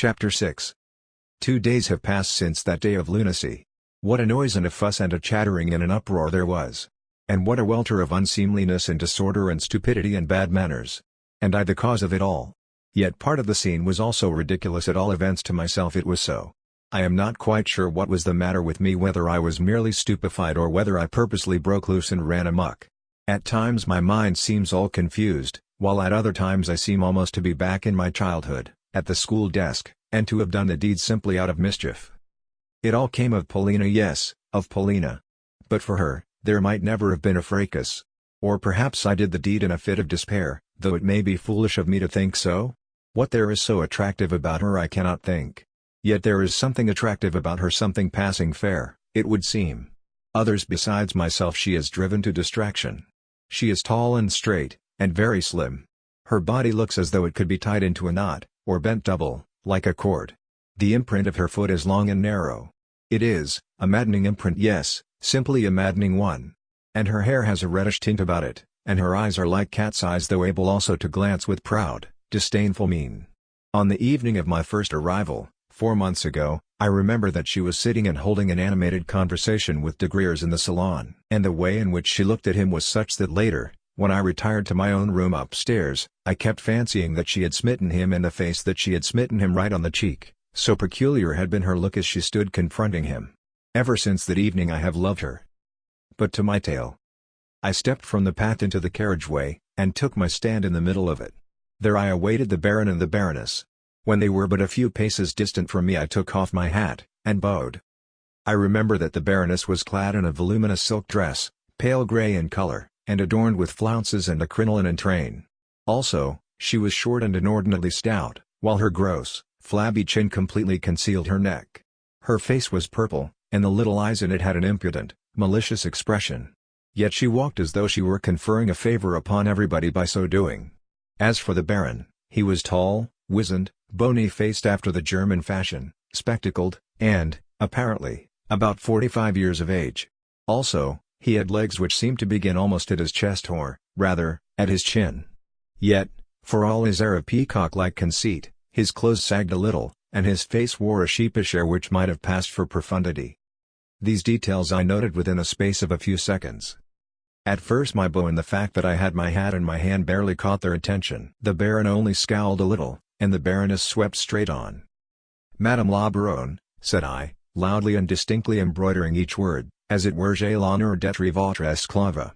Chapter 6. 2 days have passed since that day of lunacy. What a noise and a fuss and a chattering and an uproar there was! And what a welter of unseemliness and disorder and stupidity and bad manners! And I the cause of it all. Yet part of the scene was also ridiculous, at all events to myself it was so. I am not quite sure what was the matter with me, whether I was merely stupefied or whether I purposely broke loose and ran amok. At times my mind seems all confused, while at other times I seem almost to be back in my childhood, at the school desk, and to have done the deed simply out of mischief. It all came of Polina, yes, of Polina. But for her, there might never have been a fracas. Or perhaps I did the deed in a fit of despair, though it may be foolish of me to think so. What there is so attractive about her I cannot think. Yet there is something attractive about her, something passing fair, it would seem. Others besides myself she is driven to distraction. She is tall and straight, and very slim. Her body looks as though it could be tied into a knot, or bent double, like a cord. The imprint of her foot is long and narrow. It is a maddening imprint, yes, simply a maddening one. And her hair has a reddish tint about it, and her eyes are like cat's eyes, though able also to glance with proud, disdainful mien. On the evening of my first arrival, 4 months ago, I remember that she was sitting and holding an animated conversation with de Griers in the salon, and the way in which she looked at him was such that later, when I retired to my own room upstairs, I kept fancying that she had smitten him in the face, that she had smitten him right on the cheek, so peculiar had been her look as she stood confronting him. Ever since that evening I have loved her. But to my tale. I stepped from the path into the carriageway, and took my stand in the middle of it. There I awaited the Baron and the Baroness. When they were but a few paces distant from me I took off my hat, and bowed. I remember that the Baroness was clad in a voluminous silk dress, pale grey in colour, and adorned with flounces and a crinoline and train. Also, she was short and inordinately stout, while her gross, flabby chin completely concealed her neck. Her face was purple, and the little eyes in it had an impudent, malicious expression. Yet she walked as though she were conferring a favour upon everybody by so doing. As for the Baron, he was tall, wizened, bony-faced after the German fashion, spectacled, and, apparently, about 45 years of age. Also, he had legs which seemed to begin almost at his chest, or, rather, at his chin. Yet, for all his air of peacock-like conceit, his clothes sagged a little, and his face wore a sheepish air which might have passed for profundity. These details I noted within a space of a few seconds. At first my bow and the fact that I had my hat in my hand barely caught their attention. The Baron only scowled a little, and the Baroness swept straight on. "Madame la Baronne," said I, loudly and distinctly embroidering each word, as it were j'ai l'honneur d'être votre esclave.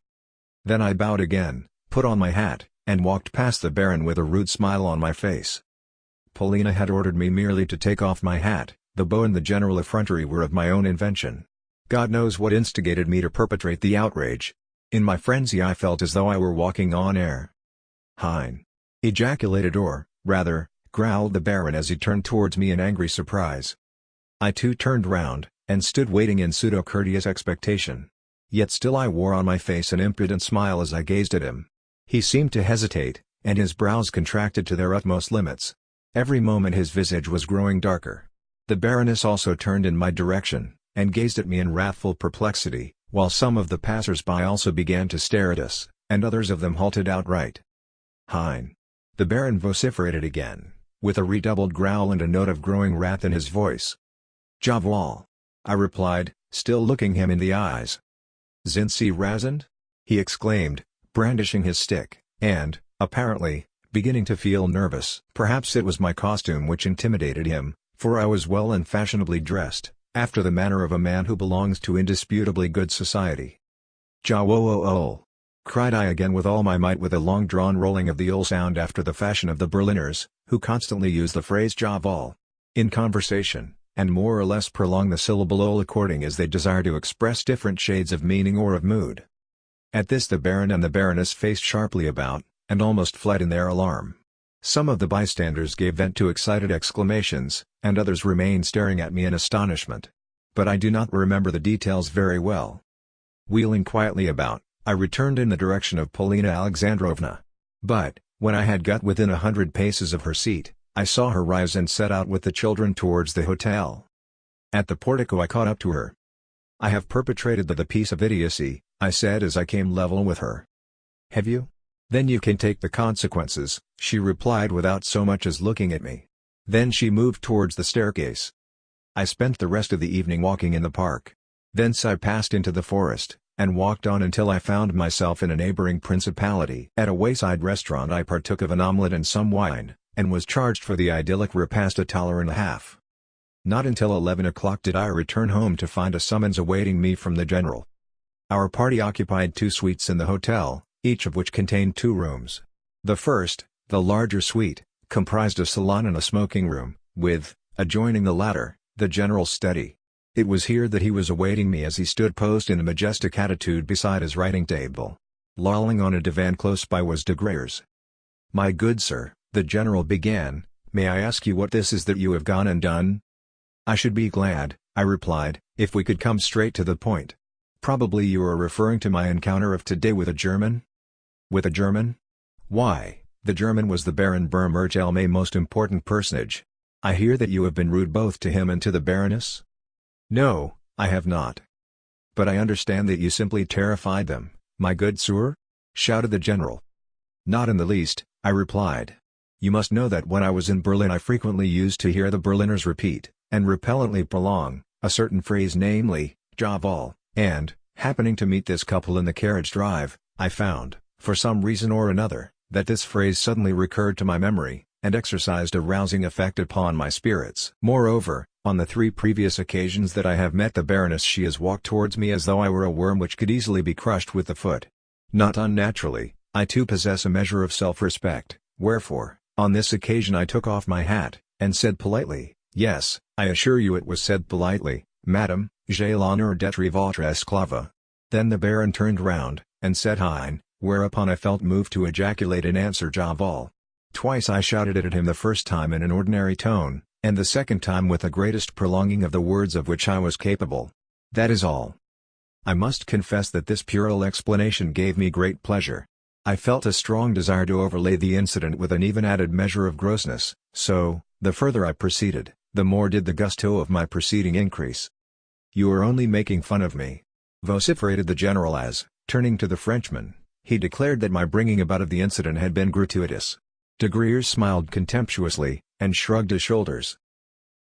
Then I bowed again, put on my hat, and walked past the Baron with a rude smile on my face. Polina had ordered me merely to take off my hat, the bow and the general effrontery were of my own invention. God knows what instigated me to perpetrate the outrage. In my frenzy I felt as though I were walking on air. "Hein!" ejaculated, or, rather, growled the Baron as he turned towards me in angry surprise. I too turned round, and stood waiting in pseudo-courteous expectation. Yet still I wore on my face an impudent smile as I gazed at him. He seemed to hesitate, and his brows contracted to their utmost limits. Every moment his visage was growing darker. The Baroness also turned in my direction, and gazed at me in wrathful perplexity, while some of the passers-by also began to stare at us, and others of them halted outright. "Hein!" the Baron vociferated again, with a redoubled growl and a note of growing wrath in his voice. "Jawohl," I replied, still looking him in the eyes. "Sind Sie rasend?" he exclaimed, brandishing his stick, and, apparently, beginning to feel nervous. Perhaps it was my costume which intimidated him, for I was well and fashionably dressed, after the manner of a man who belongs to indisputably good society. "Jawohl," cried I again with all my might, with a long-drawn rolling of the ul sound after the fashion of the Berliners, who constantly use the phrase "jawohl" in conversation, and more or less prolong the syllable ol according as they desire to express different shades of meaning or of mood. At this the Baron and the Baroness faced sharply about, and almost fled in their alarm. Some of the bystanders gave vent to excited exclamations, and others remained staring at me in astonishment. But I do not remember the details very well. Wheeling quietly about, I returned in the direction of Polina Alexandrovna. But, when I had got within 100 paces of her seat, I saw her rise and set out with the children towards the hotel. At the portico I caught up to her. "I have perpetrated the piece of idiocy," I said as I came level with her. "Have you? Then you can take the consequences," she replied without so much as looking at me. Then she moved towards the staircase. I spent the rest of the evening walking in the park. Thence I passed into the forest, and walked on until I found myself in a neighboring principality. At a wayside restaurant I partook of an omelette and some wine, and was charged for the idyllic repast $1.50. Not until 11 o'clock did I return home to find a summons awaiting me from the general. Our party occupied 2 suites in the hotel, each of which contained 2 rooms. The first, the larger suite, comprised a salon and a smoking room, with, adjoining the latter, the general's study. It was here that he was awaiting me as he stood posed in a majestic attitude beside his writing table. Lolling on a divan close by was de Greyers. "My good sir," the general began, "may I ask you what this is that you have gone and done?" "I should be glad," I replied, "if we could come straight to the point. Probably you are referring to my encounter of today with a German?" "With a German? Why, the German was the Baron Bermergelme, most important personage. I hear that you have been rude both to him and to the Baroness?" "No, I have not." "But I understand that you simply terrified them, my good sir?" shouted the general. "Not in the least," I replied. "You must know that when I was in Berlin I frequently used to hear the Berliners repeat, and repellently prolong, a certain phrase, namely, Jawohl, and, happening to meet this couple in the carriage drive, I found, for some reason or another, that this phrase suddenly recurred to my memory, and exercised a rousing effect upon my spirits. Moreover, on the 3 previous occasions that I have met the Baroness she has walked towards me as though I were a worm which could easily be crushed with the foot. Not unnaturally, I too possess a measure of self-respect, wherefore, on this occasion I took off my hat, and said politely, yes, I assure you it was said politely, Madame, j'ai l'honneur d'être votre esclave. Then the Baron turned round, and said Hein, whereupon I felt moved to ejaculate in answer Jawohl. Twice I shouted it at him, the first time in an ordinary tone, and the second time with the greatest prolonging of the words of which I was capable. That is all. I must confess that this puerile explanation gave me great pleasure. I felt a strong desire to overlay the incident with an even added measure of grossness, so, the further I proceeded, the more did the gusto of my proceeding increase. "You are only making fun of me," vociferated the general as, turning to the Frenchman, he declared that my bringing about of the incident had been gratuitous. De Greyers smiled contemptuously, and shrugged his shoulders.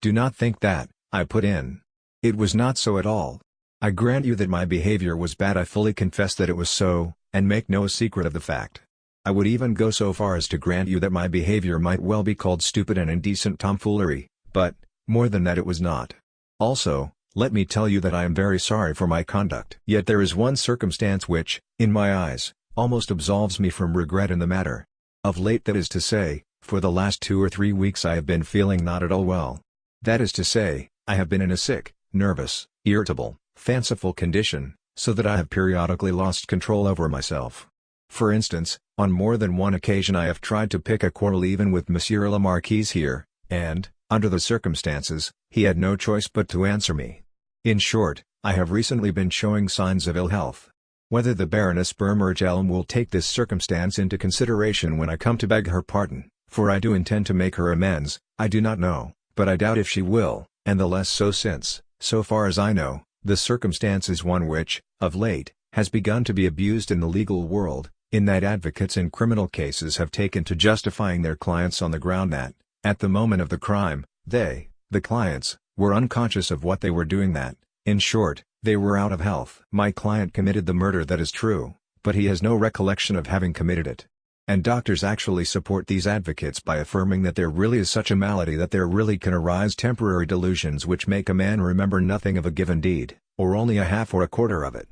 "Do not think that," I put in. "It was not so at all. I grant you that my behavior was bad, I fully confess that it was so, and make no secret of the fact. I would even go so far as to grant you that my behavior might well be called stupid and indecent tomfoolery, but, more than that, it was not. Also, let me tell you that I am very sorry for my conduct. Yet there is one circumstance which, in my eyes, almost absolves me from regret in the matter. Of late, that is to say, for the last 2 or 3 weeks I have been feeling not at all well. That is to say, I have been in a sick, nervous, irritable, fanciful condition, so that I have periodically lost control over myself. For instance, on more than one occasion I have tried to pick a quarrel even with Monsieur le Marquis here, and, under the circumstances, he had no choice but to answer me. In short, I have recently been showing signs of ill health. Whether the Baroness Bermergelm will take this circumstance into consideration when I come to beg her pardon, for I do intend to make her amends, I do not know, but I doubt if she will, and the less so since, so far as I know, the circumstance is one which, of late, has begun to be abused in the legal world, in that advocates in criminal cases have taken to justifying their clients on the ground that, at the moment of the crime, they, the clients, were unconscious of what they were doing, that, in short, they were out of health. My client committed the murder, that is true, but he has no recollection of having committed it. And doctors actually support these advocates by affirming that there really is such a malady, that there really can arise temporary delusions which make a man remember nothing of a given deed, or only a half or a quarter of it.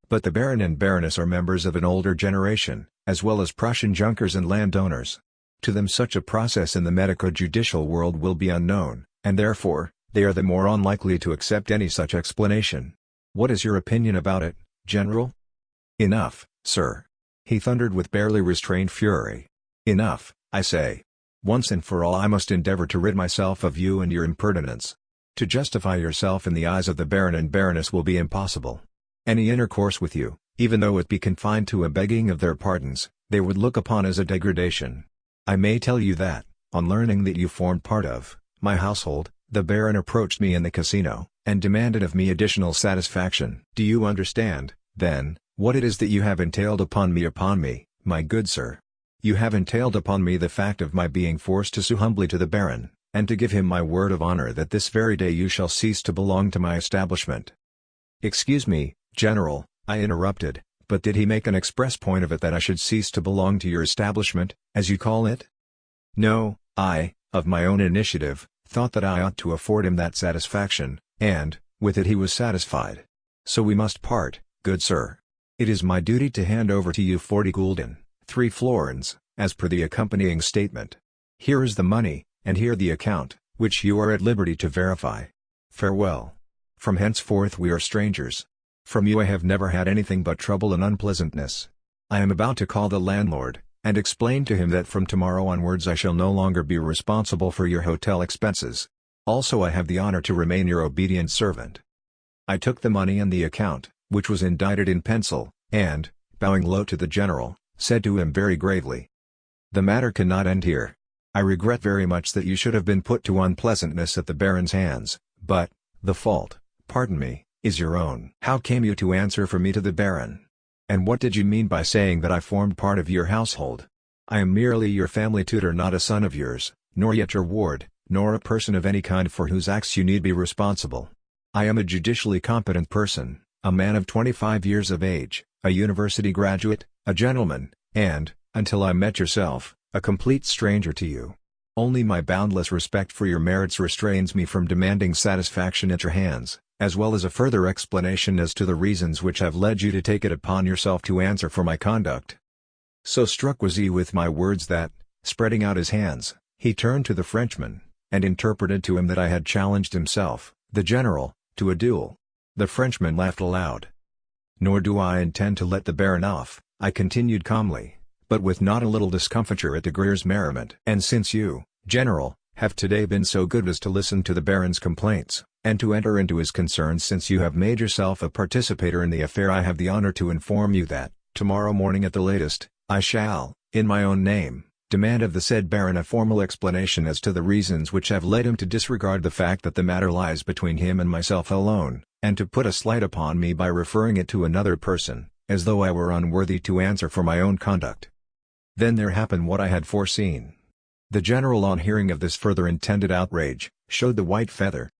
But the Baron and Baroness are members of an older generation, as well as Prussian junkers and landowners. To them such a process in the medico-judicial world will be unknown, and therefore, they are the more unlikely to accept any such explanation. What is your opinion about it, General? Enough, sir. He thundered with barely restrained fury. Enough, I say. Once and for all I must endeavor to rid myself of you and your impertinence. To justify yourself in the eyes of the Baron and Baroness will be impossible. Any intercourse with you, even though it be confined to a begging of their pardons, they would look upon as a degradation. I may tell you that, on learning that you formed part of my household, the Baron approached me in the casino, and demanded of me additional satisfaction. Do you understand, then, what it is that you have entailed upon me, my good sir? You have entailed upon me the fact of my being forced to sue humbly to the Baron, and to give him my word of honor that this very day you shall cease to belong to my establishment." "Excuse me, General," I interrupted, "but did he make an express point of it that I should cease to belong to your establishment, as you call it?" "No, I, of my own initiative, thought that I ought to afford him that satisfaction, and, with it he was satisfied. So we must part, good sir. It is my duty to hand over to you 40 gulden, 3 florins, as per the accompanying statement. Here is the money, and here the account, which you are at liberty to verify. Farewell. From henceforth we are strangers. From you I have never had anything but trouble and unpleasantness. I am about to call the landlord, and explain to him that from tomorrow onwards I shall no longer be responsible for your hotel expenses. Also I have the honor to remain your obedient servant." I took the money and the account, which was indited in pencil, and, bowing low to the general, said to him very gravely, "The matter cannot end here. I regret very much that you should have been put to unpleasantness at the baron's hands, but, the fault, pardon me, is your own. How came you to answer for me to the baron? And what did you mean by saying that I formed part of your household? I am merely your family tutor, not a son of yours, nor yet your ward, nor a person of any kind for whose acts you need be responsible. I am a judicially competent person, a man of 25 years of age, a university graduate, a gentleman, and, until I met yourself, a complete stranger to you. Only my boundless respect for your merits restrains me from demanding satisfaction at your hands, as well as a further explanation as to the reasons which have led you to take it upon yourself to answer for my conduct." So struck was he with my words that, spreading out his hands, he turned to the Frenchman, and interpreted to him that I had challenged himself, the general, to a duel. The Frenchman laughed aloud. "Nor do I intend to let the baron off," I continued calmly, but with not a little discomfiture at de Grier's merriment. "And since you, General, have today been so good as to listen to the baron's complaints, and to enter into his concerns since you have made yourself a participator in the affair, I have the honor to inform you that, tomorrow morning at the latest, I shall, in my own name, demand of the said baron a formal explanation as to the reasons which have led him to disregard the fact that the matter lies between him and myself alone, and to put a slight upon me by referring it to another person, as though I were unworthy to answer for my own conduct." Then there happened what I had foreseen. The general, on hearing of this further intended outrage, showed the white feather.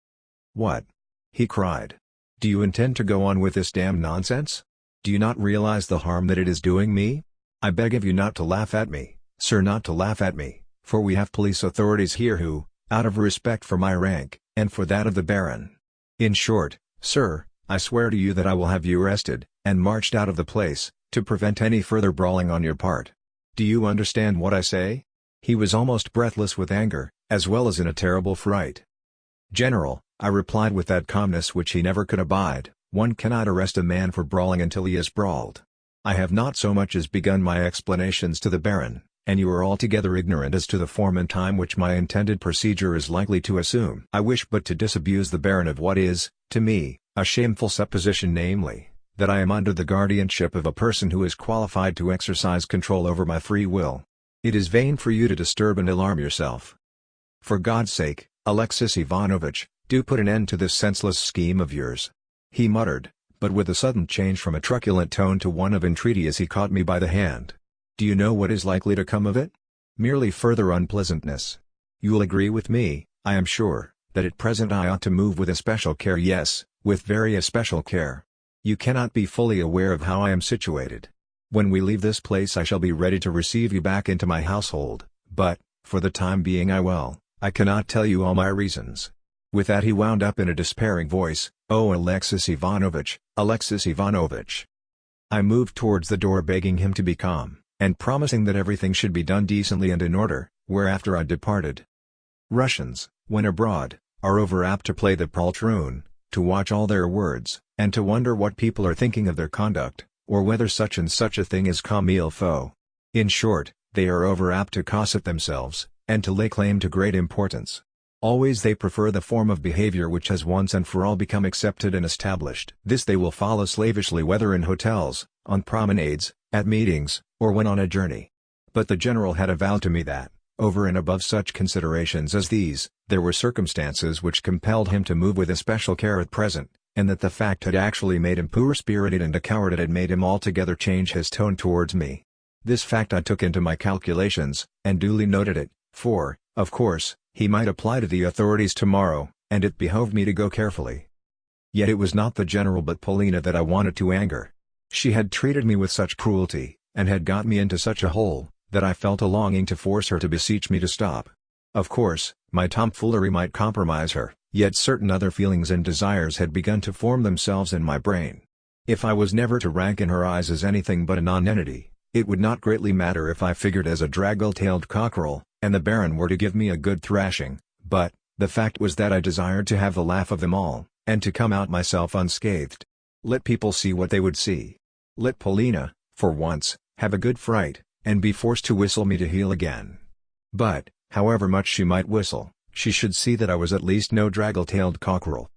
"What?" he cried. "Do you intend to go on with this damned nonsense? Do you not realize the harm that it is doing me? I beg of you not to laugh at me, sir, not to laugh at me, for we have police authorities here who, out of respect for my rank, and for that of the baron. In short, sir, I swear to you that I will have you arrested, and marched out of the place, to prevent any further brawling on your part. Do you understand what I say?" He was almost breathless with anger, as well as in a terrible fright. "General," I replied with that calmness which he never could abide, "one cannot arrest a man for brawling until he is brawled. I have not so much as begun my explanations to the baron, and you are altogether ignorant as to the form and time which my intended procedure is likely to assume. I wish but to disabuse the baron of what is, to me, a shameful supposition, namely, that I am under the guardianship of a person who is qualified to exercise control over my free will. It is vain for you to disturb and alarm yourself. For God's sake, Alexis Ivanovitch, do put an end to this senseless scheme of yours," he muttered, but with a sudden change from a truculent tone to one of entreaty as he caught me by the hand. "Do you know what is likely to come of it? Merely further unpleasantness. You'll agree with me, I am sure, that at present I ought to move with especial care, yes, with very especial care. You cannot be fully aware of how I am situated. When we leave this place I shall be ready to receive you back into my household, but, for the time being I cannot tell you all my reasons." With that he wound up in a despairing voice, "Oh, Alexis Ivanovitch, Alexis Ivanovitch." I moved towards the door begging him to be calm, and promising that everything should be done decently and in order, whereafter I departed. Russians, when abroad, are over apt to play the poltroon, to watch all their words, and to wonder what people are thinking of their conduct, or whether such and such a thing is comme il faut. In short, they are over apt to gossip themselves, and to lay claim to great importance. Always they prefer the form of behavior which has once and for all become accepted and established. This they will follow slavishly whether in hotels, on promenades, at meetings, or when on a journey. But the general had avowed to me that, over and above such considerations as these, there were circumstances which compelled him to move with especial care at present, and that the fact had actually made him poor-spirited and a coward. It had made him altogether change his tone towards me. This fact I took into my calculations, and duly noted it, for, of course, He might apply to the authorities tomorrow, and it behoved me to go carefully. Yet it was not the general but Polina that I wanted to anger. She had treated me with such cruelty, and had got me into such a hole, that I felt a longing to force her to beseech me to stop. Of course, my tomfoolery might compromise her, yet certain other feelings and desires had begun to form themselves in my brain. If I was never to rank in her eyes as anything but a nonentity, it would not greatly matter if I figured as a draggle-tailed cockerel, and the Baron were to give me a good thrashing, but, the fact was that I desired to have the laugh of them all, and to come out myself unscathed. Let people see what they would see. Let Polina, for once, have a good fright, and be forced to whistle me to heel again. But, however much she might whistle, she should see that I was at least no draggle-tailed cockerel.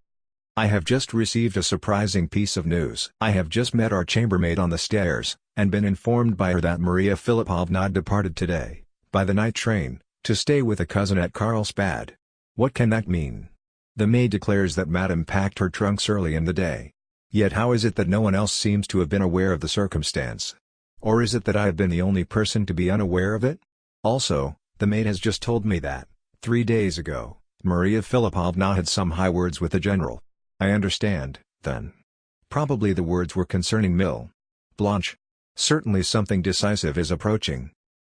I have just received a surprising piece of news. I have just met our chambermaid on the stairs, and been informed by her that Maria Philippovna had departed today, by the night train, to stay with a cousin at Carlsbad. What can that mean? The maid declares that Madame packed her trunks early in the day. Yet how is it that no one else seems to have been aware of the circumstance? Or is it that I have been the only person to be unaware of it? Also, the maid has just told me that, 3 days ago, Maria Philippovna had some high words with the general. I understand, then. Probably the words were concerning Blanche. Certainly something decisive is approaching.